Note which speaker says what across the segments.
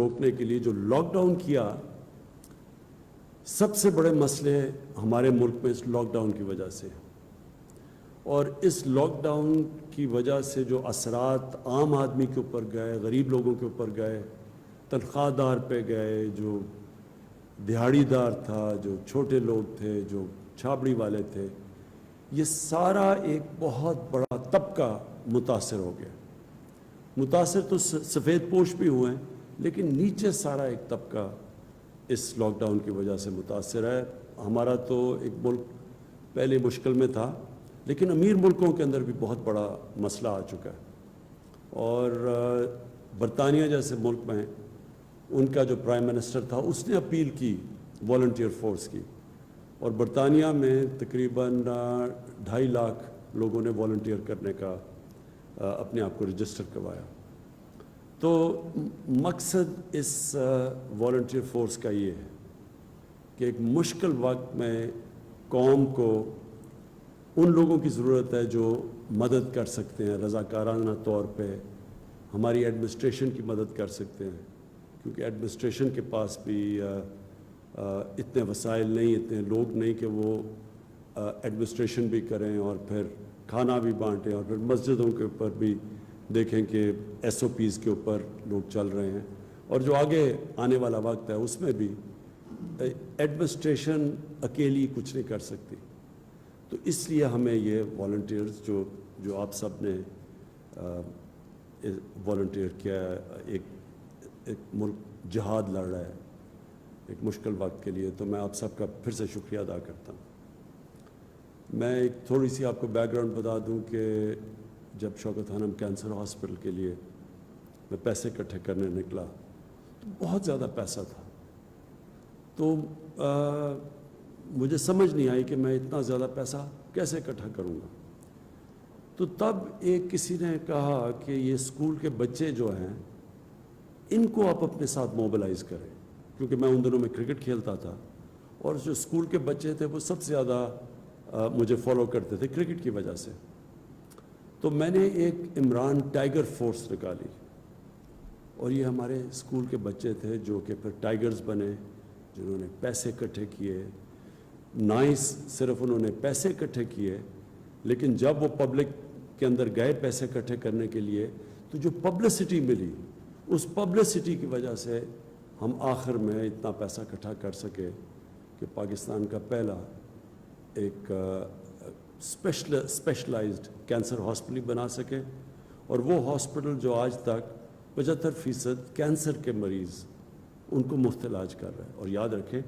Speaker 1: روکنے کے لیے جو لاک ڈاؤن کیا، سب سے بڑے مسئلے ہمارے ملک میں اس لاک ڈاؤن کی وجہ سے، اور اس لاک ڈاؤن کی وجہ سے جو اثرات عام آدمی کے اوپر گئے، غریب لوگوں کے اوپر گئے، تنخواہ دار پہ گئے، جو دہاڑی دار تھا، جو چھوٹے لوگ تھے، جو چھابڑی والے تھے، یہ سارا ایک بہت بڑا طبقہ متاثر ہو گیا۔ متاثر تو سفید پوش بھی ہوئے ہیں، لیکن نیچے سارا ایک طبقہ اس لاک ڈاؤن کی وجہ سے متاثر ہے۔ ہمارا تو ایک ملک پہلے مشکل میں تھا، لیکن امیر ملکوں کے اندر بھی بہت بڑا مسئلہ آ چکا ہے، اور برطانیہ جیسے ملک میں ان کا جو پرائم منسٹر تھا اس نے اپیل کی والنٹیئر فورس کی، اور برطانیہ میں تقریباً 2.5 لاکھ لوگوں نے والنٹیئر کرنے کا اپنے آپ کو رجسٹر کروایا۔ تو مقصد اس والنٹیئر فورس کا یہ ہے کہ ایک مشکل وقت میں قوم کو ان لوگوں کی ضرورت ہے جو مدد کر سکتے ہیں، رضاکارانہ طور پہ ہماری ایڈمنسٹریشن کی مدد کر سکتے ہیں، کیونکہ ایڈمنسٹریشن کے پاس بھی اتنے وسائل نہیں، اتنے لوگ نہیں کہ وہ ایڈمنسٹریشن بھی کریں اور پھر کھانا بھی بانٹیں، اور پھر مسجدوں کے اوپر بھی دیکھیں کہ ایس او پیز کے اوپر لوگ چل رہے ہیں، اور جو آگے آنے والا وقت ہے اس میں بھی ایڈمنسٹریشن اکیلی کچھ نہیں کر سکتی۔ تو اس لیے ہمیں یہ والنٹیئرز جو آپ سب نے والنٹیئر کیا ہے، ایک ملک جہاد لڑ رہا ہے ایک مشکل وقت کے لیے، تو میں آپ سب کا پھر سے شکریہ ادا کرتا ہوں۔ میں ایک تھوڑی سی آپ کو بیک گراؤنڈ بتا دوں کہ جب شوکت خانم کینسر ہاسپٹل کے لیے میں پیسے اکٹھے کرنے نکلا تو بہت زیادہ پیسہ تھا، تو مجھے سمجھ نہیں آئی کہ میں اتنا زیادہ پیسہ کیسے اکٹھا کروں گا۔ تو تب ایک کسی نے کہا کہ یہ اسکول کے بچے جو ہیں ان کو آپ اپنے ساتھ موبلائز کریں، کیونکہ میں ان دنوں میں کرکٹ کھیلتا تھا، اور جو اسکول کے بچے تھے وہ سب سے زیادہ مجھے فالو کرتے تھے کرکٹ کی وجہ سے۔ تو میں نے ایک عمران ٹائیگر فورس نکالی، اور یہ ہمارے اسکول کے بچے تھے جو کہ پھر ٹائیگرز بنے، جنہوں نے پیسے اکٹھے کیے، نہ ہی صرف انہوں نے پیسے اکٹھے کیے، لیکن جب وہ پبلک کے اندر گئے پیسے اکٹھے کرنے کے لیے تو جو پبلسٹی ملی، اس پبلسٹی کی وجہ سے ہم آخر میں اتنا پیسہ اکٹھا کر سکے کہ پاکستان کا پہلا ایک اسپیشلائزڈ کینسر ہاسپٹل بنا سکے، اور وہ ہاسپٹل جو آج تک 75% کینسر کے مریض ان کو مفت علاج کر رہا ہے، اور یاد رکھیں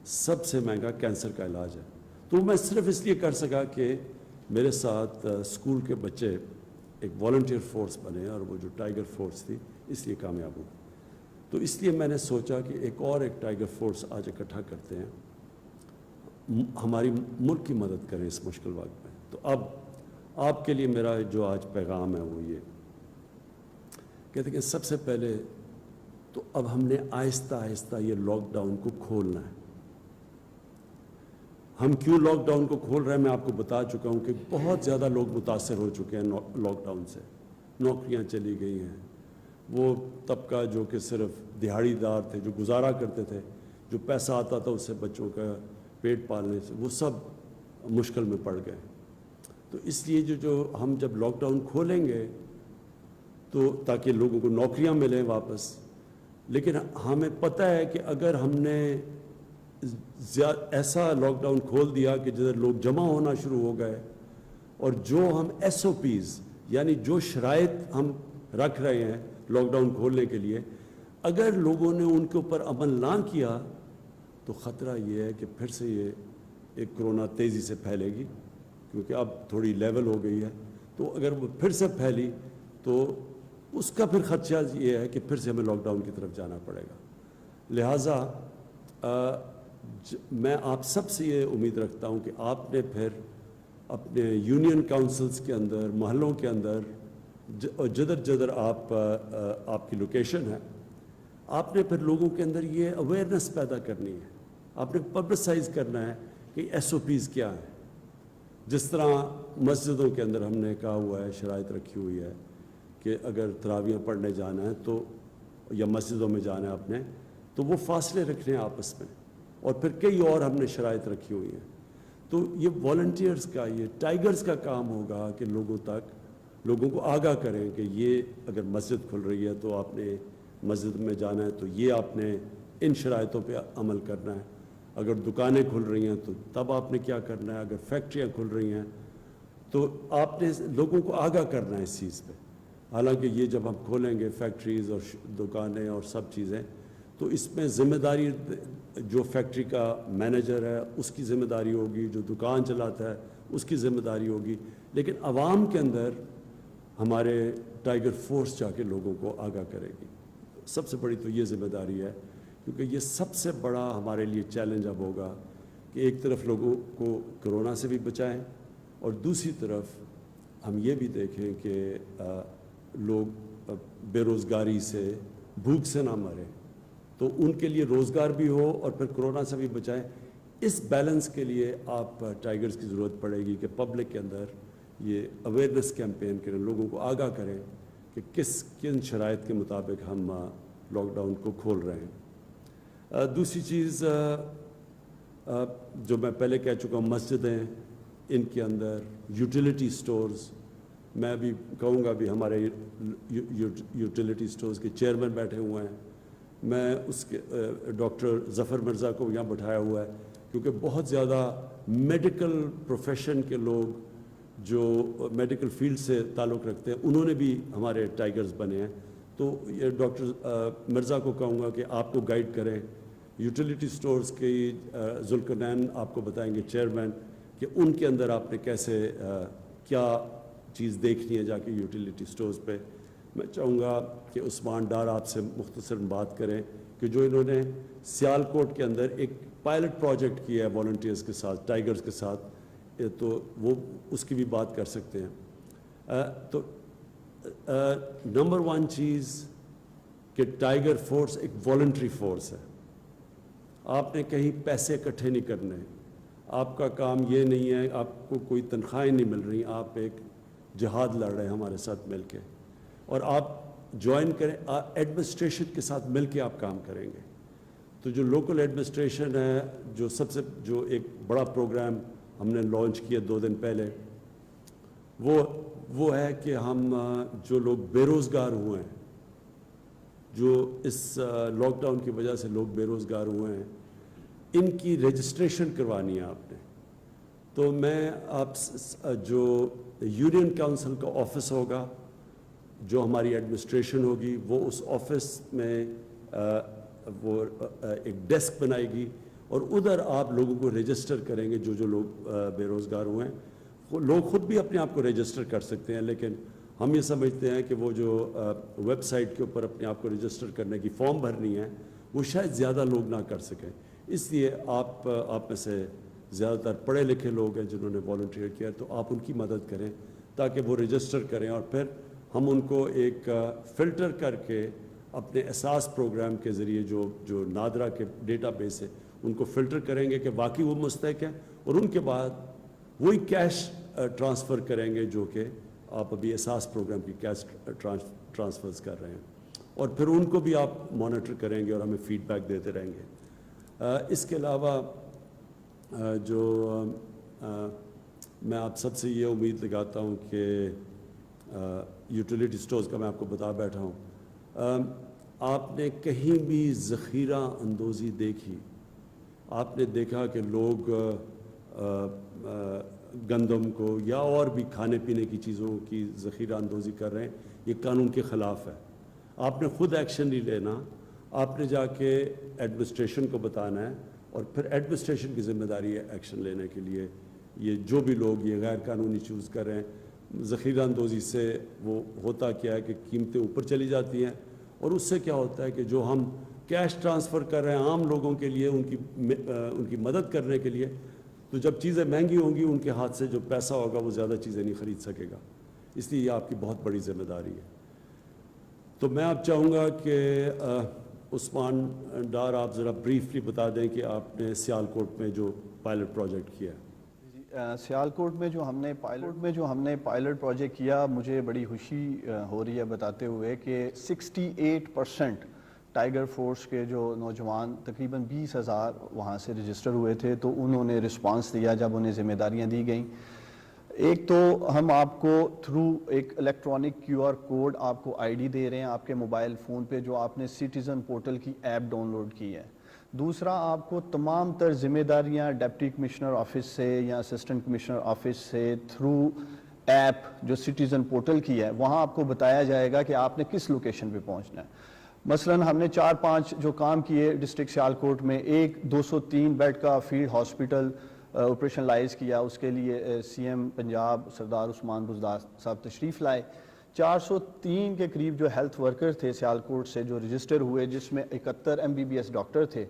Speaker 1: سب سے مہنگا کینسر کا علاج ہے۔ تو میں صرف اس لیے کر سکا کہ میرے ساتھ اسکول کے بچے ایک والنٹیئر فورس بنے، اور وہ جو ٹائیگر فورس تھی اس لیے کامیاب ہوئی۔ تو اس لیے میں نے سوچا کہ ایک ٹائیگر فورس آج اکٹھا کرتے ہیں، ہماری ملک کی مدد کریں اس مشکل وقت میں۔ تو اب آپ کے لیے میرا جو آج پیغام ہے وہ یہ کہتے کہ سب سے پہلے تو اب ہم نے آہستہ آہستہ یہ لاک ڈاؤن کو کھولنا ہے۔ ہم کیوں لاک ڈاؤن کو کھول رہے ہیں میں آپ کو بتا چکا ہوں کہ بہت زیادہ لوگ متاثر ہو چکے ہیں لاک ڈاؤن سے، نوکریاں چلی گئی ہیں، وہ طبقہ جو کہ صرف دہاڑی دار تھے، جو گزارا کرتے تھے، جو پیسہ آتا تھا اس سے بچوں کا پیٹ پالنے سے، وہ سب مشکل میں پڑ گئے۔ تو اس لیے جو ہم جب لاک ڈاؤن کھولیں گے تو تاکہ لوگوں کو نوکریاں ملیں واپس، لیکن ہمیں پتہ ہے کہ اگر ہم نے ایسا لاک ڈاؤن کھول دیا کہ جدھر لوگ جمع ہونا شروع ہو گئے، اور جو ہم ایس او پیز یعنی جو شرائط ہم رکھ رہے ہیں لاک ڈاؤن کھولنے کے لیے، اگر لوگوں نے ان کے اوپر عمل نہ کیا تو خطرہ یہ ہے کہ پھر سے یہ ایک کرونا تیزی سے پھیلے گی، کیونکہ اب تھوڑی لیول ہو گئی ہے۔ تو اگر وہ پھر سے پھیلی تو اس کا پھر خدشہ یہ ہے کہ پھر سے ہمیں لاک ڈاؤن کی طرف جانا پڑے گا۔ لہٰذا میں آپ سب سے یہ امید رکھتا ہوں کہ آپ نے پھر اپنے یونین کاؤنسلز کے اندر، محلوں کے اندر، جدھر جدھر آپ کی لوکیشن ہے، آپ نے پھر لوگوں کے اندر یہ اویئرنیس پیدا کرنی ہے، آپ نے پبلسائز کرنا ہے کہ ایس او پیز کیا ہے۔ جس طرح مسجدوں کے اندر ہم نے کہا ہوا ہے، شرائط رکھی ہوئی ہے کہ اگر تراویح پڑھنے جانا ہے تو یا مسجدوں میں جانا ہے اپنے، تو وہ فاصلے رکھنے ہیں آپس میں، اور پھر کئی اور ہم نے شرائط رکھی ہوئی ہیں. تو یہ والنٹیئرز کا، یہ ٹائیگرز کا کام ہوگا کہ لوگوں کو آگاہ کریں کہ یہ اگر مسجد کھل رہی ہے تو آپ نے مسجد میں جانا ہے، تو یہ آپ نے ان شرائطوں پہ عمل کرنا ہے. اگر دکانیں کھل رہی ہیں تو تب آپ نے کیا کرنا ہے. اگر فیکٹریاں کھل رہی ہیں تو آپ نے لوگوں کو آگاہ کرنا ہے اس چیز پہ. حالانکہ یہ جب ہم کھولیں گے فیکٹریز اور دکانیں اور سب چیزیں، تو اس میں ذمہ داری جو فیکٹری کا مینیجر ہے اس کی ذمہ داری ہوگی، جو دکان چلاتا ہے اس کی ذمہ داری ہوگی، لیکن عوام کے اندر ہمارے ٹائیگر فورس جا کے لوگوں کو آگاہ کرے گی. سب سے بڑی تو یہ ذمہ داری ہے، کیونکہ یہ سب سے بڑا ہمارے لیے چیلنج اب ہوگا کہ ایک طرف لوگوں کو کرونا سے بھی بچائیں، اور دوسری طرف ہم یہ بھی دیکھیں کہ لوگ بے روزگاری سے، بھوک سے نہ مریں، تو ان کے لیے روزگار بھی ہو اور پھر کرونا سے بھی بچائیں. اس بیلنس کے لیے آپ ٹائیگرز کی ضرورت پڑے گی کہ پبلک کے اندر یہ اویئرنیس کیمپین کریں، لوگوں کو آگاہ کریں کہ کن شرائط کے مطابق ہم لاک ڈاؤن کو کھول رہے ہیں. دوسری چیز جو میں پہلے کہہ چکا ہوں، مسجدیں، ان کے اندر یوٹیلیٹی سٹورز. میں بھی کہوں گا، بھی ہمارے یوٹیلیٹی سٹورز کے چیئرمین بیٹھے ہوئے ہیں، میں اس کے ڈاکٹر ظفر مرزا کو یہاں بٹھایا ہوا ہے، کیونکہ بہت زیادہ میڈیکل پروفیشن کے لوگ جو میڈیکل فیلڈ سے تعلق رکھتے ہیں، انہوں نے بھی ہمارے ٹائیگرز بنے ہیں. تو یہ ڈاکٹر مرزا کو کہوں گا کہ آپ کو گائیڈ کریں. یوٹیلیٹی سٹورز کی ذوالقرنین آپ کو بتائیں گے، چیئرمین، کہ ان کے اندر آپ نے کیسے کیا چیز دیکھنی ہے جا کے یوٹیلیٹی سٹورز پہ. میں چاہوں گا کہ عثمان ڈار آپ سے مختصر بات کریں کہ جو انہوں نے سیالکوٹ کے اندر ایک پائلٹ پروجیکٹ کیا ہے والنٹیئرز کے ساتھ، ٹائیگرز کے ساتھ، تو وہ اس کی بھی بات کر سکتے ہیں. تو نمبر 1 چیز کہ ٹائیگر فورس ایک والنٹری فورس ہے. آپ نے کہیں پیسے اکٹھے نہیں کرنے، آپ کا کام یہ نہیں ہے، آپ کو کوئی تنخواہیں نہیں مل رہی، آپ ایک جہاد لڑ رہے ہیں ہمارے ساتھ مل کے، اور آپ جوائن کریں، ایڈمنسٹریشن کے ساتھ مل کے آپ کام کریں گے. تو جو لوکل ایڈمنسٹریشن ہے، جو ایک بڑا پروگرام ہم نے لانچ کیا 2 دن پہلے، وہ ہے کہ ہم جو لوگ بے روزگار ہوئے ہیں، جو اس لاک ڈاؤن کی وجہ سے لوگ بے روزگار ہوئے ہیں، ان کی رجسٹریشن کروانی ہے آپ نے. تو میں آپ جو یونین کاؤنسل کا آفس ہوگا، جو ہماری ایڈمنسٹریشن ہوگی، وہ اس آفس میں وہ ایک ڈیسک بنائے گی، اور ادھر آپ لوگوں کو رجسٹر کریں گے. جو لوگ بے روزگار ہوئے ہیں، لوگ خود بھی اپنے آپ کو رجسٹر کر سکتے ہیں، لیکن ہم یہ سمجھتے ہیں کہ وہ جو ویب سائٹ کے اوپر اپنے آپ کو رجسٹر کرنے کی فارم بھرنی ہے، وہ شاید زیادہ لوگ نہ کر سکیں. اس لیے آپ میں سے زیادہ تر پڑھے لکھے لوگ ہیں جنہوں نے والنٹیئر کیا، تو آپ ان کی مدد کریں تاکہ وہ رجسٹر کریں، اور پھر ہم ان کو ایک فلٹر کر کے اپنے اساس پروگرام کے ذریعے جو نادرا کے ڈیٹا بیس ہے، ان کو فلٹر کریں گے کہ واقعی وہ مستحق ہیں، اور ان کے بعد وہی کیش ٹرانسفر کریں گے جو کہ آپ ابھی اساس پروگرام کی کیش ٹرانسفرز کر رہے ہیں، اور پھر ان کو بھی آپ مانیٹر کریں گے اور ہمیں فیڈ بیک دیتے رہیں گے. اس کے علاوہ جو میں آپ سب سے یہ امید لگاتا ہوں کہ یوٹیلیٹی سٹورز کا میں آپ کو بتا بیٹھا ہوں، آپ نے کہیں بھی ذخیرہ اندوزی دیکھی؟ آپ نے دیکھا کہ لوگ گندم کو یا اور بھی کھانے پینے کی چیزوں کی ذخیرہ اندوزی کر رہے ہیں؟ یہ قانون کے خلاف ہے. آپ نے خود ایکشن نہیں لینا، آپ نے جا کے ایڈمنسٹریشن کو بتانا ہے، اور پھر ایڈمنسٹریشن کی ذمہ داری ہے ایکشن لینے کے لیے. یہ جو بھی لوگ یہ غیر قانونی چوز کر رہے ہیں، ذخیرہ اندوزی سے وہ ہوتا کیا ہے کہ قیمتیں اوپر چلی جاتی ہیں، اور اس سے کیا ہوتا ہے کہ جو ہم کیش ٹرانسفر کر رہے ہیں عام لوگوں کے لیے، ان کی مدد کرنے کے لیے، تو جب چیزیں مہنگی ہوں گی، ان کے ہاتھ سے جو پیسہ ہوگا وہ زیادہ چیزیں نہیں خرید سکے گا. اس لیے یہ آپ کی بہت بڑی ذمہ داری ہے. تو میں آپ چاہوں گا کہ عثمان ڈار آپ ذرا بریفلی بتا دیں کہ آپ نے سیالکوٹ میں جو پائلٹ پروجیکٹ کیا ہے.
Speaker 2: سیالکوٹ میں جو ہم نے پائلٹ پروجیکٹ کیا، مجھے بڑی خوشی ہو رہی ہے بتاتے ہوئے کہ 68% ٹائیگر فورس کے جو نوجوان تقریباً 20,000 وہاں سے رجسٹر ہوئے تھے، تو انہوں نے رسپانس دیا جب انہیں ذمہ داریاں دی گئیں۔ ایک تو ہم آپ کو تھرو ایک الیکٹرانک کیو آر کوڈ آپ کو آئی ڈی دے رہے ہیں آپ کے موبائل فون پہ، جو آپ نے سٹیزن پورٹل کی ایپ ڈاؤن لوڈ کی ہے۔ دوسرا، آپ کو تمام تر ذمہ داریاں ڈپٹی کمشنر آفس سے یا اسسٹنٹ کمشنر آفس سے تھرو ایپ جو سٹیزن پورٹل کی ہے، وہاں آپ کو بتایا جائے گا کہ آپ نے کس لوکیشن پہ پہنچنا ہے۔ مثلاً ہم نے 4-5 جو کام کیے ڈسٹرکٹ سیالکوٹ میں، ایک 203 بیڈ کا فیلڈ ہاسپٹل آپریشنلائز کیا، اس کے لیے سی ایم پنجاب سردار عثمان بزدار صاحب تشریف لائے۔ 403 کے قریب جو ہیلتھ ورکر تھے سیالکوٹ سے جو رجسٹر ہوئے، جس میں 71 MBBS ڈاکٹر تھے،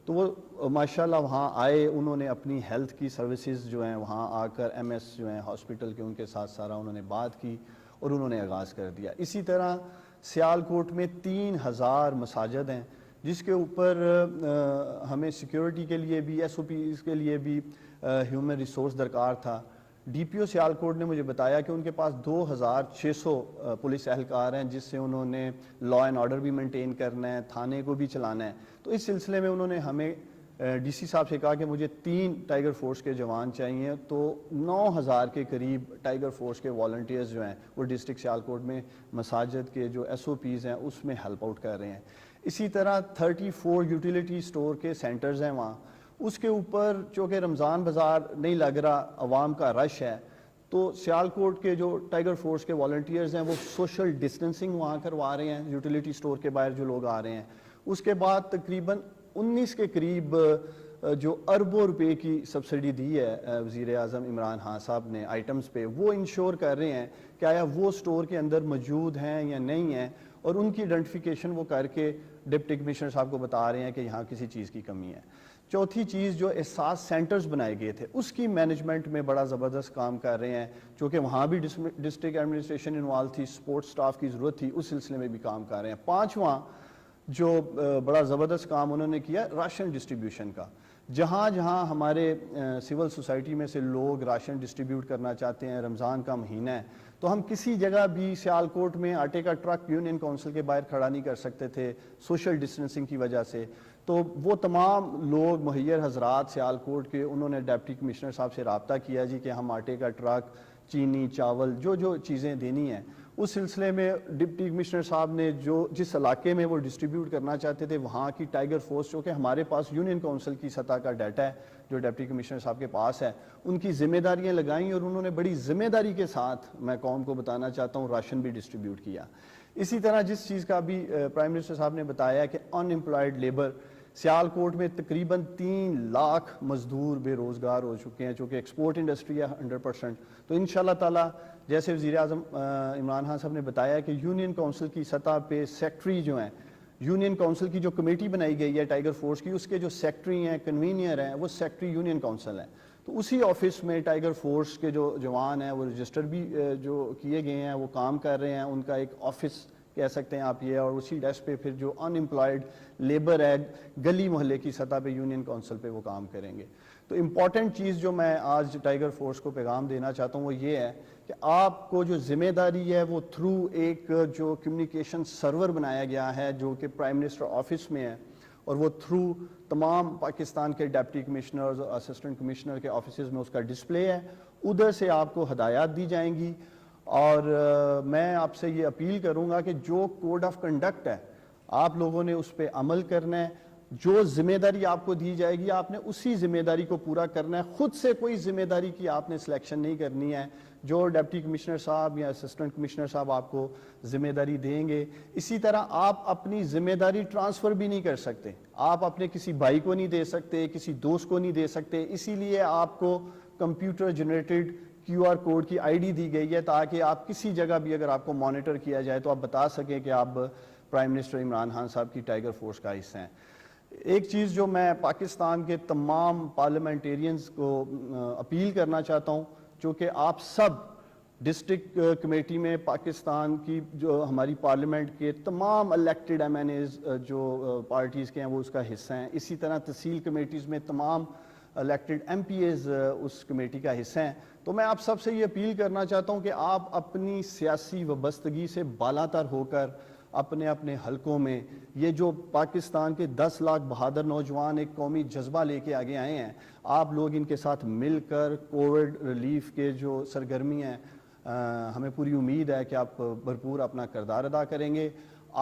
Speaker 2: تو وہ ماشاءاللہ وہاں آئے، انہوں نے اپنی ہیلتھ کی سروسز جو ہیں وہاں آ کر MS جو ہیں ہاسپٹل کے، ان کے ساتھ سارا انہوں نے بات کی اور انہوں نے آغاز کر دیا۔ اسی طرح سیالکوٹ میں 3000 مساجد ہیں، جس کے اوپر ہمیں سیکیورٹی کے لیے بھی SOPs کے لیے بھی ہیومن ریسورس درکار تھا۔ DPO سیالکوٹ نے مجھے بتایا کہ ان کے پاس 2600 پولیس اہلکار ہیں، جس سے انہوں نے لا اینڈ آرڈر بھی مینٹین کرنا ہے، تھانے کو بھی چلانا ہے۔ تو اس سلسلے میں انہوں نے ہمیں DC صاحب سے کہا کہ مجھے 3 ٹائیگر فورس کے جوان چاہیے، تو 9000 کے قریب ٹائیگر فورس کے والنٹیئرز جو ہیں وہ ڈسٹرکٹ سیالکوٹ میں مساجد کے جو SOPs ہیں اس میں ہیلپ آؤٹ کر رہے ہیں۔ اسی طرح 34 یوٹیلیٹی سٹور کے سینٹرز ہیں وہاں، اس کے اوپر چونکہ رمضان بازار نہیں لگ رہا، عوام کا رش ہے، تو سیالکوٹ کے جو ٹائیگر فورس کے والنٹیئرز ہیں وہ سوشل ڈسٹنسنگ وہاں کروا رہے ہیں یوٹیلیٹی سٹور کے باہر جو لوگ آ رہے ہیں۔ اس کے بعد تقریباً 19 کے قریب جو اربوں روپے کی سبسڈی دی ہے وزیر اعظم عمران خان صاحب نے آئٹمز پہ، وہ انشور کر رہے ہیں کہ آیا وہ سٹور کے اندر موجود ہیں یا نہیں ہیں، اور ان کی آئیڈینٹیفیکیشن وہ کر کے ڈپٹی کمشنر صاحب کو بتا رہے ہیں کہ یہاں کسی چیز کی کمی ہے۔ چوتھی چیز، جو احساس سینٹرز بنائے گئے تھے اس کی مینجمنٹ میں بڑا زبردست کام کر رہے ہیں، چونکہ وہاں بھی ڈسٹرکٹ ایڈمنسٹریشن انوالو تھی، سپورٹ سٹاف کی ضرورت تھی، اس سلسلے میں بھی کام کر رہے ہیں۔ پانچواں جو بڑا زبردست کام انہوں نے کیا، راشن ڈسٹریبیوشن کا۔ جہاں جہاں ہمارے سول سوسائٹی میں سے لوگ راشن ڈسٹریبیوٹ کرنا چاہتے ہیں، رمضان کا مہینہ ہے، تو ہم کسی جگہ بھی سیالکوٹ میں آٹے کا ٹرک یونین کونسل کے باہر کھڑا نہیں کر سکتے تھے سوشل ڈسٹنسنگ کی وجہ سے۔ تو وہ تمام لوگ مہیر حضرات سیالکوٹ کے، انہوں نے ڈپٹی کمشنر صاحب سے رابطہ کیا جی کہ ہم آٹے کا ٹرک، چینی، چاول، جو چیزیں دینی ہیں، اس سلسلے میں ڈپٹی کمشنر صاحب نے جس علاقے میں وہ ڈسٹریبیوٹ کرنا چاہتے تھے، وہاں کی ٹائیگر فورس، جو کہ ہمارے پاس یونین کونسل کی سطح کا ڈیٹا ہے جو ڈپٹی کمشنر صاحب کے پاس ہے، ان کی ذمہ داریاں لگائیں، اور انہوں نے بڑی ذمہ داری کے ساتھ، میں قوم کو بتانا چاہتا ہوں، راشن بھی ڈسٹریبیوٹ کیا۔ اسی طرح جس چیز کا بھی پرائم منسٹر صاحب نے بتایا کہ ان امپلائڈ لیبر، سیالکوٹ میں تقریباً 3 لاکھ مزدور بے روزگار ہو چکے ہیں، چونکہ ایکسپورٹ انڈسٹری ہے 100%۔ تو انشاءاللہ تعالیٰ جیسے وزیر اعظم عمران خان صاحب نے بتایا کہ یونین کونسل کی سطح پہ سیکٹری جو ہیں، یونین کونسل کی جو کمیٹی بنائی گئی ہے ٹائیگر فورس کی، اس کے جو سیکٹری ہیں، کنوینئر ہیں، وہ سیکٹری یونین کونسل ہیں۔ تو اسی آفس میں ٹائیگر فورس کے جو جوان ہیں وہ رجسٹر بھی جو کیے گئے ہیں، وہ کام کر رہے ہیں، ان کا ایک آفس کہہ سکتے ہیں آپ یہ، اور اسی ڈیسک پہ پھر جو ان امپلائڈ لیبر ہے گلی محلے کی سطح پہ یونین کونسل پہ وہ کام کریں گے۔ تو امپورٹنٹ چیز جو میں آج ٹائیگر فورس کو پیغام دینا چاہتا ہوں وہ یہ ہے کہ آپ کو جو ذمہ داری ہے وہ تھرو ایک جو کمیونیکیشن سرور بنایا گیا ہے جو کہ پرائم منسٹر آفس میں ہے، اور وہ تھرو تمام پاکستان کے ڈپٹی کمشنرز اور اسسٹنٹ کمشنر کے آفیسز میں اس کا ڈسپلے ہے، ادھر سے آپ کو ہدایات دی جائیں گی۔ اور میں آپ سے یہ اپیل کروں گا کہ جو کوڈ آف کنڈکٹ ہے آپ لوگوں نے اس پہ عمل کرنا ہے، جو ذمہ داری آپ کو دی جائے گی آپ نے اسی ذمہ داری کو پورا کرنا ہے، خود سے کوئی ذمہ داری کی آپ نے سلیکشن نہیں کرنی ہے۔ جو ڈپٹی کمشنر صاحب یا اسسٹنٹ کمشنر صاحب آپ کو ذمہ داری دیں گے، اسی طرح آپ اپنی ذمہ داری ٹرانسفر بھی نہیں کر سکتے، آپ اپنے کسی بھائی کو نہیں دے سکتے، کسی دوست کو نہیں دے سکتے، اسی لیے آپ کو کمپیوٹر جنریٹڈ QR کوڈ کی ID دی گئی ہے تاکہ آپ کسی جگہ بھی اگر آپ کو مانیٹر کیا جائے تو آپ بتا سکیں کہ آپ پرائم منسٹر عمران خان صاحب کی ٹائیگر فورس کا حصہ ہیں۔ ایک چیز جو میں پاکستان کے تمام پارلیمنٹیرینز کو اپیل کرنا چاہتا ہوں، چونکہ آپ سب ڈسٹرکٹ کمیٹی میں پاکستان کی جو ہماری پارلیمنٹ کے تمام الیکٹڈ MNAs جو پارٹیز کے ہیں وہ اس کا حصہ ہیں، اسی طرح تحصیل کمیٹیز میں تمام الیکٹڈ MPAs اس کمیٹی کا حصہ ہیں۔ تو میں آپ سب سے یہ اپیل کرنا چاہتا ہوں کہ آپ اپنی سیاسی وابستگی سے بالاتر ہو کر اپنے اپنے حلقوں میں یہ جو پاکستان کے 10 لاکھ بہادر نوجوان ایک قومی جذبہ لے کے آگے آئے ہیں، آپ لوگ ان کے ساتھ مل کر کووڈ ریلیف کے جو سرگرمی ہیں ہمیں پوری امید ہے کہ آپ بھرپور اپنا کردار ادا کریں گے۔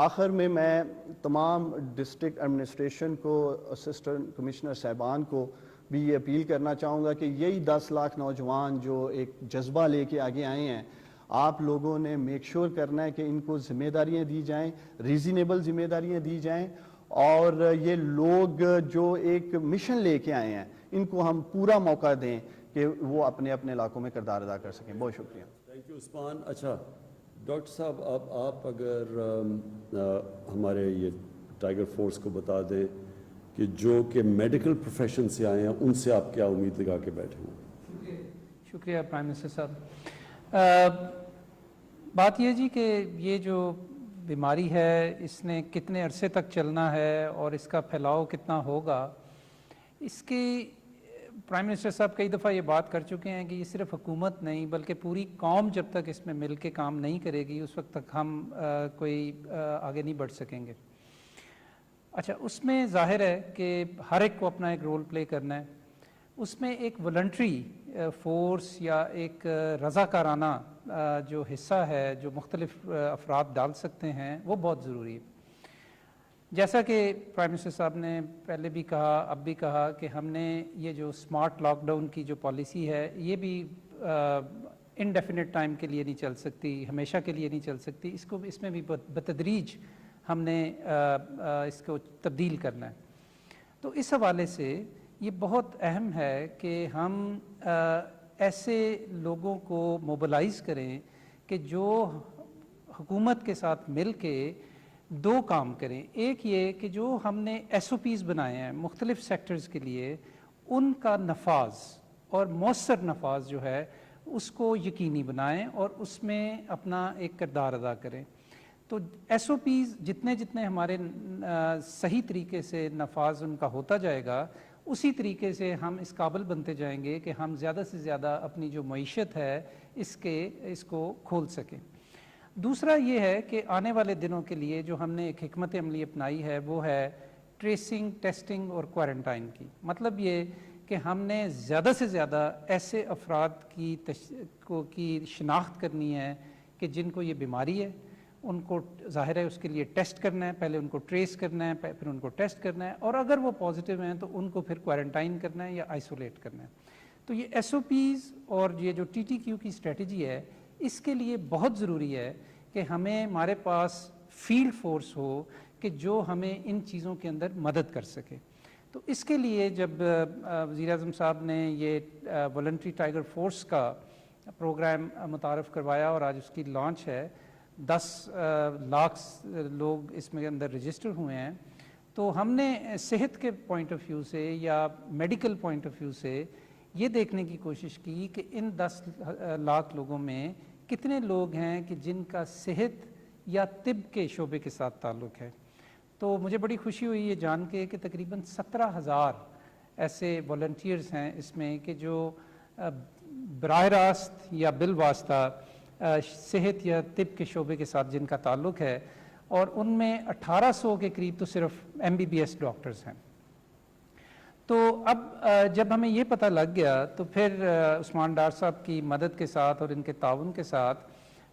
Speaker 2: آخر میں تمام ڈسٹرکٹ ایڈمنسٹریشن کو، اسسٹنٹ کمشنر صاحبان کو بھی یہ اپیل کرنا چاہوں گا کہ یہی 10 لاکھ نوجوان جو ایک جذبہ لے کے آگے آئے ہیں، آپ لوگوں نے میک شور کرنا ہے کہ ان کو ذمہ داریاں دی جائیں، ریزنیبل ذمہ داریاں دی جائیں، اور یہ لوگ جو ایک مشن لے کے آئے ہیں ان کو ہم پورا موقع دیں کہ وہ اپنے اپنے علاقوں میں کردار ادا کر سکیں۔ بہت شکریہ۔
Speaker 1: تھینک یو عثمان۔ اچھا ڈاکٹر صاحب، آپ اگر ہمارے یہ ٹائیگر فورس کو بتا دیں کہ جو کہ میڈیکل پروفیشن سے آئے ہیں ان سے آپ کیا امید لگا کے بیٹھے ہیں؟
Speaker 3: شکریہ پرائم منسٹر صاحب۔ بات یہ جی کہ یہ جو بیماری ہے اس نے کتنے عرصے تک چلنا ہے اور اس کا پھیلاؤ کتنا ہوگا، اس کی پرائم منسٹر صاحب کئی دفعہ یہ بات کر چکے ہیں کہ یہ صرف حکومت نہیں بلکہ پوری قوم جب تک اس میں مل کے کام نہیں کرے گی اس وقت تک ہم کوئی آگے نہیں بڑھ سکیں گے۔ اچھا، اس میں ظاہر ہے کہ ہر ایک کو اپنا ایک رول پلے کرنا ہے، اس میں ایک والنٹری فورس یا ایک رضاکارانہ جو حصہ ہے جو مختلف افراد ڈال سکتے ہیں وہ بہت ضروری ہے۔ جیسا کہ پرائم منسٹر صاحب نے پہلے بھی کہا، اب بھی کہا کہ ہم نے یہ جو سمارٹ لاک ڈاؤن کی جو پالیسی ہے یہ بھی انڈیفینٹ ٹائم کے لیے نہیں چل سکتی، ہمیشہ کے لیے نہیں چل سکتی، اس میں بھی بتدریج ہم نے اس کو تبدیل کرنا ہے۔ تو اس حوالے سے یہ بہت اہم ہے کہ ہم ایسے لوگوں کو موبلائز کریں کہ جو حکومت کے ساتھ مل کے دو کام کریں۔ ایک یہ کہ جو ہم نے ایس او پیز بنائے ہیں مختلف سیکٹرز کے لیے، ان کا نفاذ اور مؤثر نفاذ جو ہے اس کو یقینی بنائیں اور اس میں اپنا ایک کردار ادا کریں۔ تو ایس او پیز جتنے ہمارے صحیح طریقے سے نفاذ ان کا ہوتا جائے گا، اسی طریقے سے ہم اس قابل بنتے جائیں گے کہ ہم زیادہ سے زیادہ اپنی جو معیشت ہے اس کو کھول سکیں۔ دوسرا یہ ہے کہ آنے والے دنوں کے لیے جو ہم نے ایک حکمت عملی اپنائی ہے وہ ہے ٹریسنگ، ٹیسٹنگ اور کوارنٹائن کی۔ مطلب یہ کہ ہم نے زیادہ سے زیادہ ایسے افراد کی شناخت کرنی ہے کہ جن کو یہ بیماری ہے، ان کو ظاہر ہے اس کے لیے ٹیسٹ کرنا ہے، پہلے ان کو ٹریس کرنا ہے، پھر ان کو ٹیسٹ کرنا ہے، اور اگر وہ پازیٹیو ہیں تو ان کو پھر کوارنٹائن کرنا ہے یا آئسولیٹ کرنا ہے۔ تو یہ ایس او پیز اور یہ جو ٹی ٹی کیو کی اسٹریٹجی ہے اس کے لیے بہت ضروری ہے کہ ہمارے پاس فیلڈ فورس ہو کہ جو ہمیں ان چیزوں کے اندر مدد کر سکے۔ تو اس کے لیے جب وزیر اعظم صاحب نے یہ والنٹری ٹائیگر فورس کا پروگرام متعارف کروایا اور آج اس کی لانچ ہے، 10 لاکھ لوگ اس میں اندر رجسٹر ہوئے ہیں، تو ہم نے صحت کے پوائنٹ آف ویو سے یا میڈیکل پوائنٹ آف ویو سے یہ دیکھنے کی کوشش کی کہ ان 10 لاکھ لوگوں میں کتنے لوگ ہیں کہ جن کا صحت یا طب کے شعبے کے ساتھ تعلق ہے۔ تو مجھے بڑی خوشی ہوئی یہ جان کے کہ تقریباً 17,000 ایسے والنٹیئرز ہیں اس میں کہ جو براہ راست یا بالواسطہ صحت یا طب کے شعبے کے ساتھ جن کا تعلق ہے، اور ان میں 1800 کے قریب تو صرف MBBS ڈاکٹرز ہیں۔ تو اب جب ہمیں یہ پتہ لگ گیا تو پھر عثمان ڈار صاحب کی مدد کے ساتھ اور ان کے تعاون کے ساتھ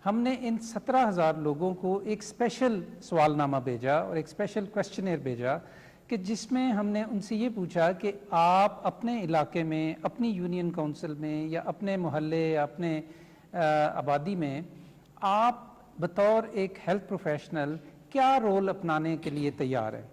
Speaker 3: ہم نے ان 17,000 لوگوں کو ایک اسپیشل سوال نامہ بھیجا اور ایک اسپیشل کویسچنئر بھیجا کہ جس میں ہم نے ان سے یہ پوچھا کہ آپ اپنے علاقے میں، اپنی یونین کونسل میں یا اپنے محلے یا اپنے آبادی میں آپ بطور ایک ہیلتھ پروفیشنل کیا رول اپنانے کے لیے تیار ہیں۔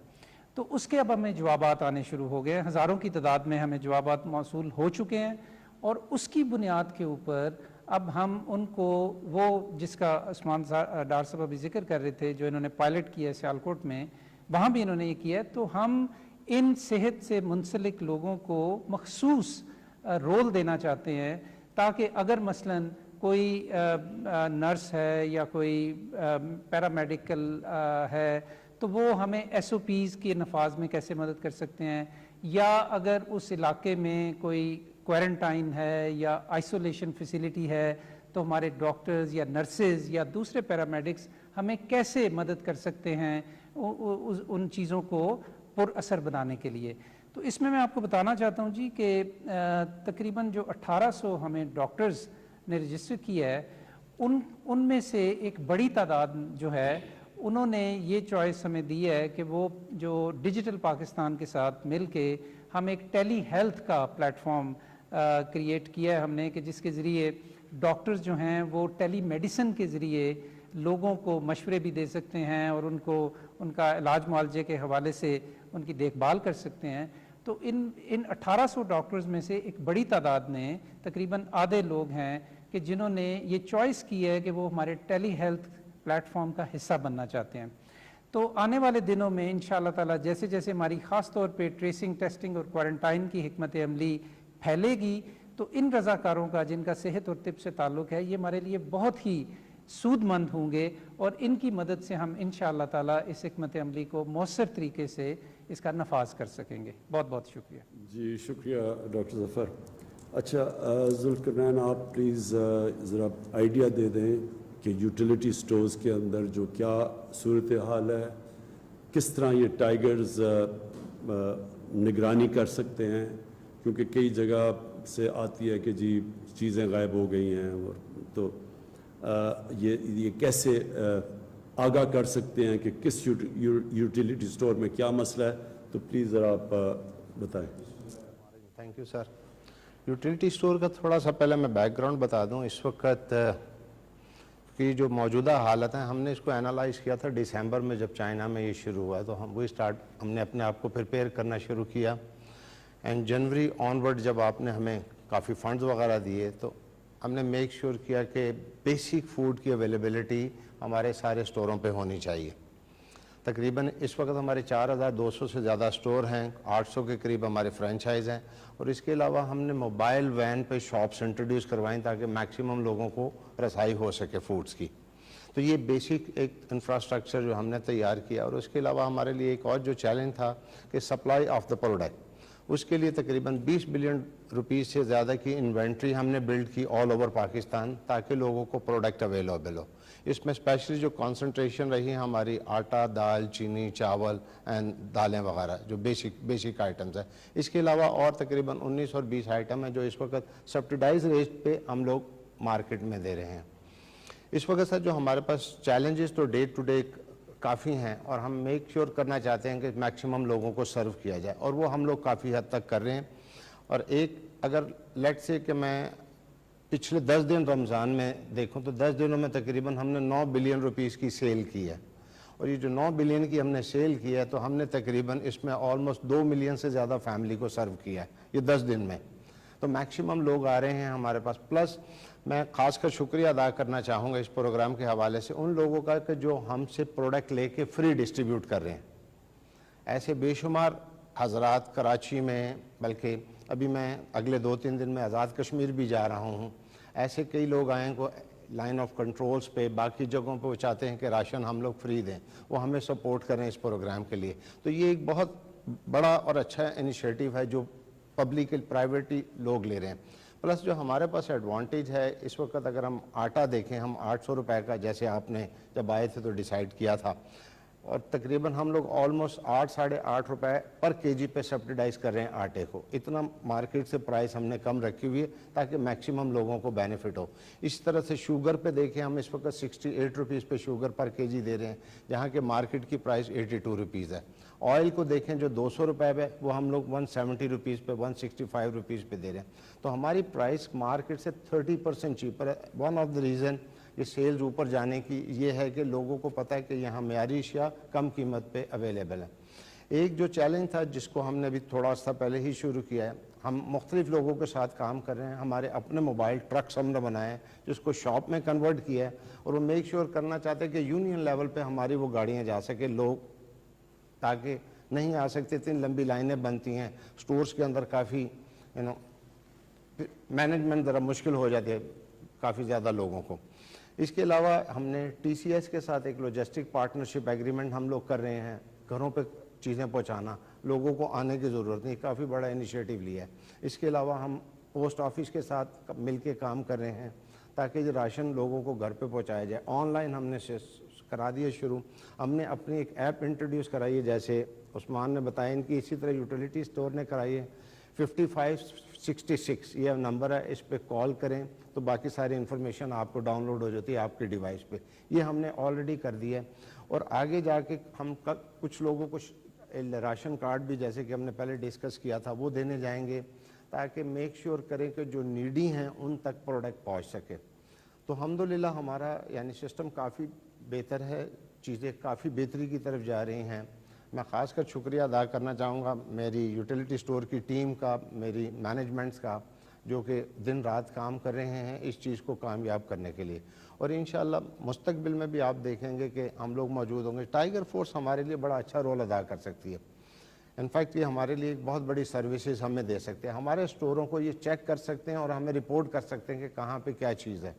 Speaker 3: تو اس کے اب ہمیں جوابات آنے شروع ہو گئے، ہزاروں کی تعداد میں ہمیں جوابات موصول ہو چکے ہیں، اور اس کی بنیاد کے اوپر اب ہم ان کو وہ جس کا عثمان ڈار صاحب ابھی ذکر کر رہے تھے جو انہوں نے پائلٹ کیا ہے سیالکوٹ میں، وہاں بھی انہوں نے یہ کیا ہے، تو ہم ان صحت سے منسلک لوگوں کو مخصوص رول دینا چاہتے ہیں تاکہ اگر مثلاً کوئی نرس ہے یا کوئی پیرامیڈیکل ہے تو وہ ہمیں ایس او پیز کے نفاذ میں کیسے مدد کر سکتے ہیں، یا اگر اس علاقے میں کوئی کوارنٹائن ہے یا آئسولیشن فیسیلیٹی ہے تو ہمارے ڈاکٹرز یا نرسز یا دوسرے پیرامیڈکس ہمیں کیسے مدد کر سکتے ہیں ان چیزوں کو پر اثر بنانے کے لیے. تو اس میں آپ کو بتانا چاہتا ہوں جی کہ تقریباً جو 1800 ہمیں ڈاکٹرز نے رجسٹر کیا ہے ان میں سے ایک بڑی تعداد جو ہے انہوں نے یہ چوائس ہمیں دی ہے کہ وہ جو ڈیجیٹل پاکستان کے ساتھ مل کے ہم ایک ٹیلی ہیلتھ کا پلیٹ فارم کریٹ کیا ہے ہم نے کہ جس کے ذریعے ڈاکٹرز جو ہیں وہ ٹیلی میڈیسن کے ذریعے لوگوں کو مشورے بھی دے سکتے ہیں اور ان کا علاج معالجے کے حوالے سے ان کی دیکھ بھال کر سکتے ہیں. تو ان 1800 ڈاکٹرز میں سے ایک بڑی تعداد نے تقریباً آدھے لوگ ہیں کہ جنہوں نے یہ چوائس کی ہے کہ وہ ہمارے ٹیلی ہیلتھ پلیٹ فارم کا حصہ بننا چاہتے ہیں. تو آنے والے دنوں میں انشاءاللہ تعالی جیسے جیسے ہماری خاص طور پہ ٹریسنگ، ٹیسٹنگ اور کوارنٹائن کی حکمت عملی پھیلے گی تو ان رضاکاروں کا جن کا صحت اور طب سے تعلق ہے یہ ہمارے لیے بہت ہی سود مند ہوں گے اور ان کی مدد سے ہم انشاءاللہ تعالی اس حکمت عملی کو مؤثر طریقے سے اس کا نفاذ کر سکیں گے. بہت بہت شکریہ.
Speaker 1: جی شکریہ ڈاکٹر ظفر. اچھا ذوالقرنین آپ پلیز ذرا آئیڈیا دے دیں کہ یوٹیلیٹی سٹورز کے اندر جو کیا صورتحال ہے, کس طرح یہ ٹائیگرز نگرانی کر سکتے ہیں, کیونکہ کئی جگہ سے آتی ہے کہ جی چیزیں غائب ہو گئی ہیں, اور تو یہ کیسے آگاہ کر سکتے ہیں کہ کس یوٹیلیٹی سٹور میں کیا مسئلہ ہے, تو پلیز ذرا آپ بتائیں.
Speaker 4: Thank you sir. Utility store کا تھوڑا سا پہلے میں بیک گراؤنڈ بتا دوں. اس وقت کی جو موجودہ حالت ہیں ہم نے اس کو انالائز کیا تھا ڈسمبر میں جب چائنا میں یہ شروع ہوا, تو ہم نے اپنے آپ کو پریپیئر کرنا شروع کیا. اینڈ جنوری آن ورڈ جب آپ نے ہمیں کافی فنڈز وغیرہ دیے تو ہم نے میک شیور کیا کہ بیسک فوڈ کی اویلیبلٹی ہمارے سارے سٹوروں پہ ہونی چاہیے. تقریباً اس وقت ہمارے 4200 سے زیادہ سٹور ہیں, 800 کے قریب ہمارے فرینچائز ہیں, اور اس کے علاوہ ہم نے موبائل وین پہ شاپس انٹروڈیوس کروائیں تاکہ میکسیمم لوگوں کو رسائی ہو سکے فوڈز کی. تو یہ بیسک ایک انفراسٹرکچر جو ہم نے تیار کیا. اور اس کے علاوہ ہمارے لیے ایک اور جو چیلنج تھا کہ سپلائی آف دا پروڈکٹ, اس کے لیے تقریباً 20 بلین روپیز سے زیادہ کی انوینٹری ہم نے بلڈ کی آل اوور پاکستان تاکہ لوگوں کو پروڈکٹ اویلیبل ہو. اس میں اسپیشلی جو کانسنٹریشن رہی ہماری آٹا, دال, چینی, چاول اینڈ دالیں وغیرہ جو بیسک آئٹمز ہیں. اس کے علاوہ اور تقریباً 19 اور 20 آئٹم ہیں جو اس وقت سبسڈائز ریٹ پہ ہم لوگ مارکیٹ میں دے رہے ہیں. اس وقت سر جو ہمارے پاس چیلنجز تو ڈے ٹو ڈے کافی ہیں, اور ہم میک شیور کرنا چاہتے ہیں کہ میکسیمم لوگوں کو سرو کیا جائے, اور وہ ہم لوگ کافی حد تک کر رہے ہیں. اور ایک اگر لیٹ سے کہ میں پچھلے 10 دن رمضان میں دیکھوں تو 10 دنوں میں تقریباً ہم نے 9 بلین روپیز کی سیل کی ہے. اور یہ جو 9 بلین کی ہم نے سیل کی ہے تو ہم نے تقریباً اس میں آلموسٹ 2 ملین سے زیادہ فیملی کو سرو کیا ہے یہ 10 دن میں. تو میکسیمم لوگ آ رہے ہیں ہمارے پاس. پلس میں خاص کر شکریہ ادا کرنا چاہوں گا اس پروگرام کے حوالے سے ان لوگوں کا کہ جو ہم سے پروڈکٹ لے کے فری ڈسٹریبیوٹ کر رہے ہیں. ایسے بے شمار حضرات کراچی میں, بلکہ ابھی میں اگلے 2-3 دن میں آزاد کشمیر بھی جا رہا ہوں, ایسے کئی لوگ آئے ہیں کو لائن آف کنٹرولز پہ باقی جگہوں پہ وہ چاہتے ہیں کہ راشن ہم لوگ فری دیں, وہ ہمیں سپورٹ کریں اس پروگرام کے لیے. تو یہ ایک بہت بڑا اور اچھا انیشیٹو ہے جو پبلک پرائیویٹی لوگ لے رہے ہیں. پلس جو ہمارے پاس ایڈوانٹیج ہے اس وقت اگر ہم آٹا دیکھیں, ہم 800 روپے کا جیسے آپ نے جب آئے تھے تو ڈیسائیڈ کیا تھا, اور تقریباً ہم لوگ آلموسٹ 8-8.5 روپے پر کے جی پہ سبسڈائز کر رہے ہیں آٹے کو. اتنا مارکیٹ سے پرائس ہم نے کم رکھی ہوئی ہے تاکہ میکسیمم لوگوں کو بینیفٹ ہو. اس طرح سے شوگر پہ دیکھیں ہم اس وقت 68 روپیز پہ شوگر پر کے جی دے رہے ہیں جہاں کہ مارکیٹ کی پرائس 82 روپیز ہے. آئل کو دیکھیں جو 200 روپے پہ وہ ہم لوگ 170 روپیز پہ 165 روپیز پہ دے رہے ہیں. تو ہماری پرائس مارکیٹ سے 30% چیپر ہے. ون آف دا ریزن یہ سیلز اوپر جانے کی یہ ہے کہ لوگوں کو پتہ ہے کہ یہاں معیاری اشیاء کم قیمت پہ اویلیبل ہے. ایک جو چیلنج تھا جس کو ہم نے ابھی تھوڑا سا پہلے ہی شروع کیا ہے, ہم مختلف لوگوں کے ساتھ کام کر رہے ہیں. ہمارے اپنے موبائل ٹرکس ہم نے بنائے ہیں جس کو شاپ میں کنورٹ کیا ہے, اور وہ میک شیور کرنا چاہتے ہیں کہ یونین لیول پہ ہماری وہ گاڑیاں جا سکے. لوگ تاکہ نہیں آ سکتے, اتنی لمبی لائنیں بنتی ہیں سٹورز کے اندر, کافی مینجمنٹ ذرا مشکل ہو جاتی ہے کافی زیادہ لوگوں کو. اس کے علاوہ ہم نے ٹی سی ایس کے ساتھ ایک لاجسٹک پارٹنرشپ ایگریمنٹ ہم لوگ کر رہے ہیں, گھروں پہ چیزیں پہنچانا, لوگوں کو آنے کی ضرورت نہیں, کافی بڑا انیشیٹو لیا ہے. اس کے علاوہ ہم پوسٹ آفس کے ساتھ مل کے کام کر رہے ہیں تاکہ یہ راشن لوگوں کو گھر پہ پہنچایا جائے. آن لائن ہم نے کرا دیا شروع. ہم نے اپنی ایک ایپ انٹروڈیوس کرائی ہے, جیسے عثمان نے بتایا ان کی, اسی طرح یوٹیلیٹی اسٹور نے کرائی ہے. 5566 یہ نمبر ہے, اس پہ کال کریں تو باقی ساری انفارمیشن آپ کو ڈاؤن لوڈ ہو جاتی ہے آپ کے ڈیوائس پہ. یہ ہم نے آلریڈی کر دیا ہے. اور آگے جا کے ہم کچھ لوگوں کو راشن کارڈ بھی, جیسے کہ ہم نے پہلے ڈسکس کیا تھا, وہ دینے جائیں گے تاکہ میک شیور کریں کہ جو نیڈی ہیں ان تک پروڈکٹ پہنچ سکے. تو الحمدللہ ہمارا یعنی سسٹم کافی بہتر ہے, چیزیں کافی بہتری کی طرف جا رہی ہیں. میں خاص کر شکریہ ادا کرنا چاہوں گا میری یوٹیلیٹی اسٹور کی ٹیم کا, میری مینجمنٹس کا, جو کہ دن رات کام کر رہے ہیں اس چیز کو کامیاب کرنے کے لیے. اور انشاءاللہ مستقبل میں بھی آپ دیکھیں گے کہ ہم لوگ موجود ہوں گے. ٹائیگر فورس ہمارے لیے بڑا اچھا رول ادا کر سکتی ہے. انفیکٹ یہ ہمارے لیے ایک بہت بڑی سروسز ہمیں دے سکتے ہیں. ہمارے اسٹوروں کو یہ چیک کر سکتے ہیں اور ہمیں رپورٹ کر سکتے ہیں کہ کہاں پہ کیا چیز ہے.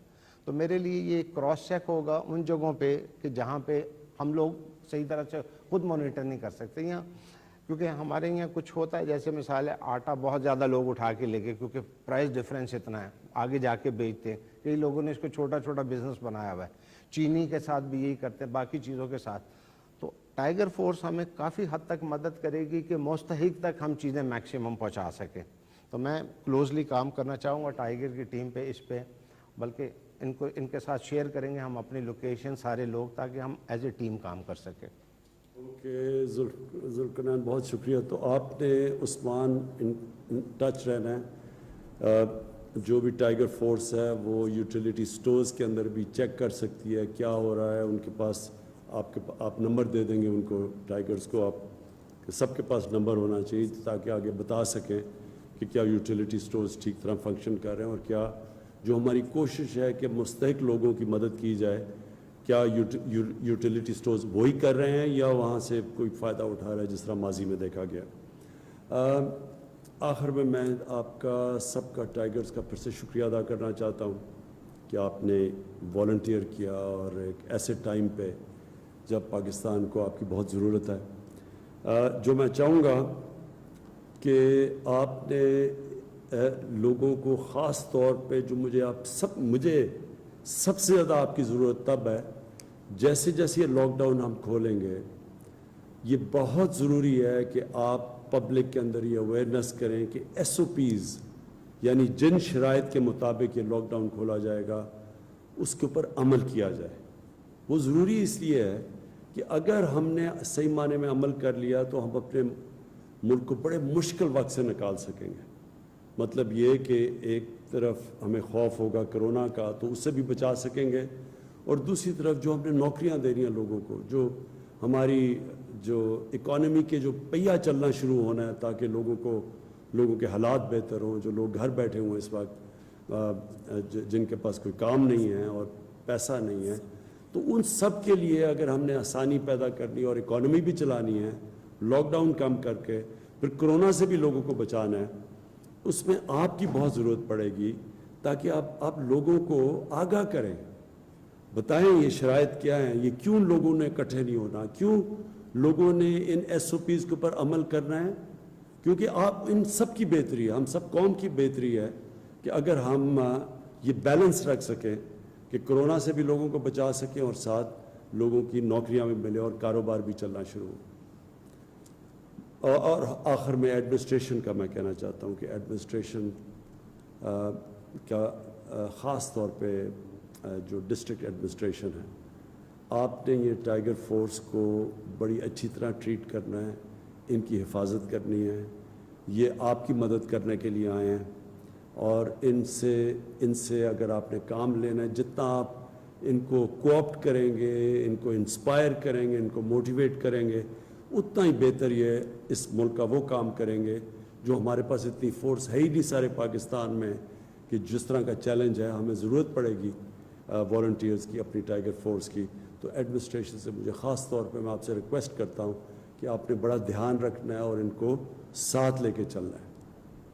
Speaker 4: تو میرے لیے یہ کراس چیک ہوگا ان جگہوں پہ کہ جہاں پہ ہم لوگ صحیح طرح سے خود مانیٹر نہیں کر سکتے یہاں, کیونکہ ہمارے یہاں کچھ ہوتا ہے, جیسے مثال ہے آٹا بہت زیادہ لوگ اٹھا کے لے گئے کیونکہ پرائس ڈیفرنس اتنا ہے, آگے جا کے بیچتے ہیں. کئی لوگوں نے اس کو چھوٹا چھوٹا بزنس بنایا ہوا ہے. چینی کے ساتھ بھی یہی کرتے ہیں, باقی چیزوں کے ساتھ. تو ٹائیگر فورس ہمیں کافی حد تک مدد کرے گی کہ مستحق تک ہم چیزیں میکسیمم پہنچا سکیں. تو میں کلوزلی کام کرنا چاہوں گا ٹائیگر کی ٹیم پہ اس پہ, بلکہ ان کے ساتھ شیئر کریں گے ہم اپنی لوکیشن سارے لوگ, تاکہ ہم ایز اے ٹیم کام کر سکیں.
Speaker 1: اوکے ذوالقرنین, بہت شکریہ. تو آپ نے عثمان ان ٹچ رہنا ہے. جو بھی ٹائیگر فورس ہے وہ یوٹیلیٹی سٹورز کے اندر بھی چیک کر سکتی ہے کیا ہو رہا ہے. ان کے پاس آپ نمبر دے دیں گے ان کو, ٹائیگرز کو, آپ سب کے پاس نمبر ہونا چاہیے تاکہ آگے بتا سکیں کہ کیا یوٹیلیٹی سٹورز ٹھیک طرح فنکشن کر رہے ہیں, اور کیا جو ہماری کوشش ہے کہ مستحق لوگوں کی مدد کی جائے, کیا یوٹیلیٹی سٹورز وہی کر رہے ہیں یا وہاں سے کوئی فائدہ اٹھا رہا ہے جس طرح ماضی میں دیکھا گیا. آخر میں آپ کا سب کا, ٹائیگرز کا پھر سے شکریہ ادا کرنا چاہتا ہوں کہ آپ نے والنٹیئر کیا, اور ایک ایسے ٹائم پہ جب پاکستان کو آپ کی بہت ضرورت ہے. جو میں چاہوں گا کہ آپ نے لوگوں کو خاص طور پہ, جو مجھے سب سے زیادہ آپ کی ضرورت تب ہے جیسے جیسے یہ لاک ڈاؤن ہم کھولیں گے. یہ بہت ضروری ہے کہ آپ پبلک کے اندر یہ اویئرنیس کریں کہ ایس او پیز, یعنی جن شرائط کے مطابق یہ لاک ڈاؤن کھولا جائے گا اس کے اوپر عمل کیا جائے. وہ ضروری اس لیے ہے کہ اگر ہم نے صحیح معنی میں عمل کر لیا تو ہم اپنے ملک کو بڑے مشکل وقت سے نکال سکیں گے. مطلب یہ کہ ایک طرف ہمیں خوف ہوگا کرونا کا تو اس سے بھی بچا سکیں گے, اور دوسری طرف جو ہم نے نوکریاں دے رہی ہیں لوگوں کو, جو ہماری جو اکانومی کے جو پہیہ چلنا شروع ہونا ہے تاکہ لوگوں کے حالات بہتر ہوں, جو لوگ گھر بیٹھے ہوئے اس وقت, جن کے پاس کوئی کام نہیں ہے اور پیسہ نہیں ہے, تو ان سب کے لیے اگر ہم نے آسانی پیدا کرنی اور اکانومی بھی چلانی ہے, لاک ڈاؤن کم کر کے پھر کرونا سے بھی لوگوں کو بچانا ہے, اس میں آپ کی بہت ضرورت پڑے گی تاکہ آپ لوگوں کو آگاہ کریں, بتائیں یہ شرائط کیا ہیں, یہ کیوں لوگوں نے اکٹھے نہیں ہونا, کیوں لوگوں نے ان ایس او پیز کے اوپر عمل کرنا ہے. کیونکہ آپ ان سب کی بہتری ہے, ہم سب قوم کی بہتری ہے کہ اگر ہم یہ بیلنس رکھ سکیں کہ کرونا سے بھی لوگوں کو بچا سکیں اور ساتھ لوگوں کی نوکریاں بھی ملے اور کاروبار بھی چلنا شروع ہو. اور آخر میں ایڈمنسٹریشن کا میں کہنا چاہتا ہوں کہ ایڈمنسٹریشن کا خاص طور پہ جو ڈسٹرکٹ ایڈمنسٹریشن ہے, آپ نے یہ ٹائیگر فورس کو بڑی اچھی طرح ٹریٹ کرنا ہے, ان کی حفاظت کرنی ہے. یہ آپ کی مدد کرنے کے لیے آئے ہیں, اور ان سے اگر آپ نے کام لینا ہے, جتنا آپ ان کو کوآپٹ کریں گے, ان کو انسپائر کریں گے, ان کو موٹیویٹ کریں گے, اتنا ہی بہتر یہ اس ملک کا وہ کام کریں گے جو ہمارے پاس اتنی فورس ہے ہی نہیں سارے پاکستان میں کہ جس طرح کا چیلنج ہے ہمیں ضرورت پڑے گی والنٹیئرز کی, اپنی ٹائیگر فورس کی. تو ایڈمنسٹریشن سے مجھے خاص طور پہ میں آپ سے ریکویسٹ کرتا ہوں کہ آپ نے بڑا دھیان رکھنا ہے اور ان کو ساتھ لے کے چلنا ہے.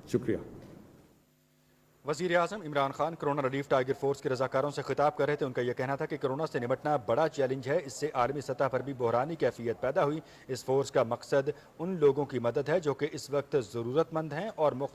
Speaker 1: شکریہ.
Speaker 5: وزیر اعظم Imran Khan corona relief tiger force کے رضاکاروں سے خطاب کر رہے تھے. ان کا یہ کہنا تھا کہ کرونا سے نمٹنا بڑا چیلنج ہے, اس سے عالمی سطح پر بھی بحرانی کیفیت پیدا ہوئی. اس فورس کا مقصد ان لوگوں کی مدد ہے جو کہ اس وقت ضرورت مند ہیں اور مختلف